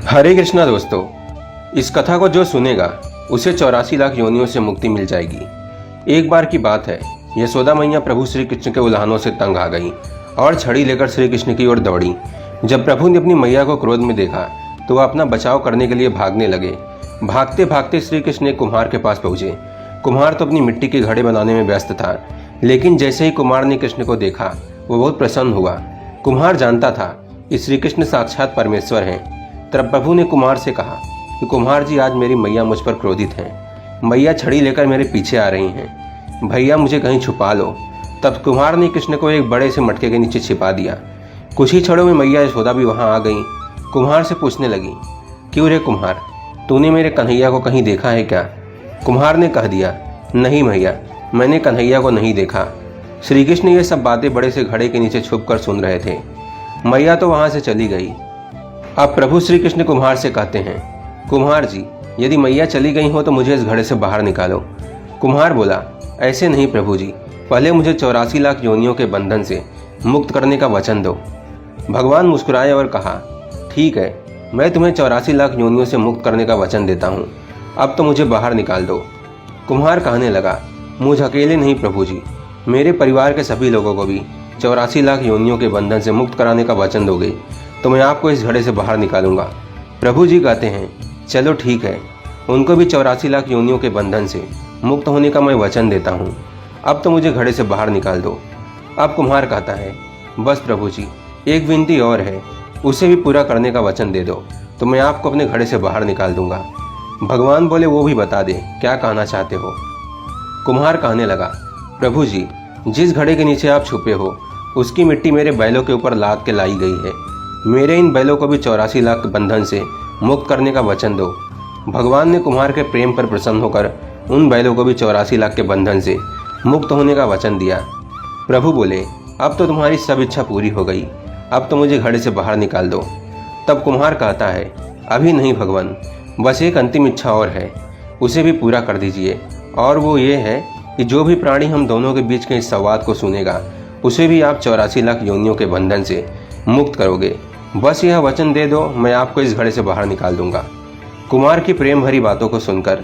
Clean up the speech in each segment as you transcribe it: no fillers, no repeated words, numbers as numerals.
हरे कृष्णा दोस्तों, इस कथा को जो सुनेगा उसे 84 लाख योनियों से मुक्ति मिल जाएगी। एक बार की बात है, यशोदा मैया प्रभु श्री कृष्ण के उल्हानों से तंग आ गई और छड़ी लेकर श्री कृष्ण की ओर दौड़ी। जब प्रभु ने अपनी मैया को क्रोध में देखा तो वह अपना बचाव करने के लिए भागने लगे। भागते भागते श्री कृष्ण एक कुम्हार के पास पहुंचे। कुम्हार तो अपनी मिट्टी के घड़े बनाने में व्यस्त था, लेकिन जैसे ही कुम्हार ने कृष्ण को देखा वो बहुत प्रसन्न हुआ। कुम्हार जानता था कि श्री कृष्ण साक्षात परमेश्वर हैं। तब प्रभु ने कुम्हार से कहा कि कुम्हार जी, आज मेरी मैया मुझ पर क्रोधित हैं। मैया छड़ी लेकर मेरे पीछे आ रही हैं, भैया मुझे कहीं छुपा लो। तब कुम्हार ने कृष्ण को एक बड़े से मटके के नीचे छिपा दिया। कुछ ही क्षणों में मैया यशोदा भी वहां आ गई। कुम्हार से पूछने लगी, क्यों रे कुम्हार, तूने मेरे कन्हैया को कहीं देखा है क्या? कुम्हार ने कह दिया, नहीं भैया, मैंने कन्हैया को नहीं देखा। श्री कृष्ण ये सब बातें बड़े से घड़े के नीचे छुप कर सुन रहे थे। मैया तो वहां से चली गई। अब प्रभु श्री कृष्ण कुम्हार से कहते हैं, कुम्हार जी, यदि मैया चली गई हो तो मुझे इस घड़े से बाहर निकालो। कुम्हार बोला, ऐसे नहीं प्रभु जी, पहले मुझे 84 लाख योनियों के बंधन से मुक्त करने का वचन दो। भगवान मुस्कुराए और कहा, ठीक है, मैं तुम्हें 84 लाख योनियों से मुक्त करने का वचन देता हूँ, अब तो मुझे बाहर निकाल दो। कुम्हार कहने लगा, मुझ अकेले नहीं प्रभु जी, मेरे परिवार के सभी लोगों को भी 84 लाख योनियों के बंधन से मुक्त कराने का वचन दोगे तो मैं आपको इस घड़े से बाहर निकालूंगा। प्रभु जी कहते हैं, चलो ठीक है, उनको भी 84 लाख योनियों के बंधन से मुक्त होने का मैं वचन देता हूँ, अब तो मुझे घड़े से बाहर निकाल दो। अब कुम्हार कहता है, बस प्रभु जी, एक विनती और है, उसे भी पूरा करने का वचन दे दो तो मैं आपको अपने घड़े से बाहर निकाल दूंगा। भगवान बोले, वो भी बता दे, क्या कहना चाहते हो? कुम्हार कहने लगा, प्रभु जी, जिस घड़े के नीचे आप छुपे हो उसकी मिट्टी मेरे बैलों के ऊपर लाद के लाई गई है। मेरे इन बैलों को भी 84 लाख बंधन से मुक्त करने का वचन दो। भगवान ने कुम्हार के प्रेम पर प्रसन्न होकर उन बैलों को भी 84 लाख के बंधन से मुक्त होने का वचन दिया। प्रभु बोले, अब तो तुम्हारी सब इच्छा पूरी हो गई, अब तो मुझे घड़े से बाहर निकाल दो। तब कुम्हार कहता है, अभी नहीं भगवान, बस एक अंतिम इच्छा और है, उसे भी पूरा कर दीजिए। और वो ये है कि जो भी प्राणी हम दोनों के बीच के इस संवाद को सुनेगा उसे भी आप 84 लाख योनियों के बंधन से मुक्त करोगे। बस यह वचन दे दो, मैं आपको इस घड़े से बाहर निकाल दूंगा। कुम्हार की प्रेम भरी बातों को सुनकर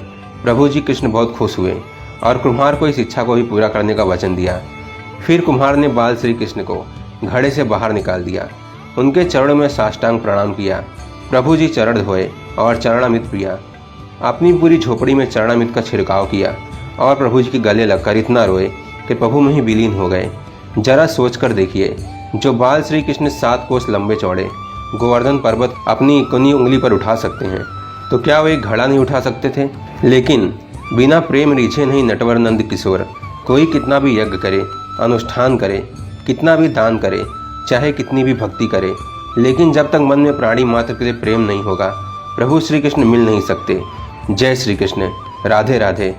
प्रभु जी कृष्ण बहुत खुश हुए और कुम्हार को इस इच्छा को भी पूरा करने का वचन दिया। फिर कुम्हार ने बाल श्री कृष्ण को घड़े से बाहर निकाल दिया। उनके चरणों में साष्टांग प्रणाम किया। प्रभु जी चरण धोए और चरणामृत पिया। अपनी पूरी झोपड़ी में चरणामृत का छिड़काव किया और प्रभु जी के गले लगकर इतना रोए कि प्रभु में ही विलीन हो गए। जरा सोच कर देखिए, जो बाल श्री कृष्ण 7 कोस लंबे चौड़े गोवर्धन पर्वत अपनी इकोनी उंगली पर उठा सकते हैं, तो क्या वो एक घड़ा नहीं उठा सकते थे? लेकिन बिना प्रेम रीझे नहीं नटवर नंद किशोर। कोई कितना भी यज्ञ करे, अनुष्ठान करे, कितना भी दान करे, चाहे कितनी भी भक्ति करे, लेकिन जब तक मन में प्राणी मात्र के लिए प्रेम नहीं होगा, प्रभु श्री कृष्ण मिल नहीं सकते। जय श्री कृष्ण। राधे राधे।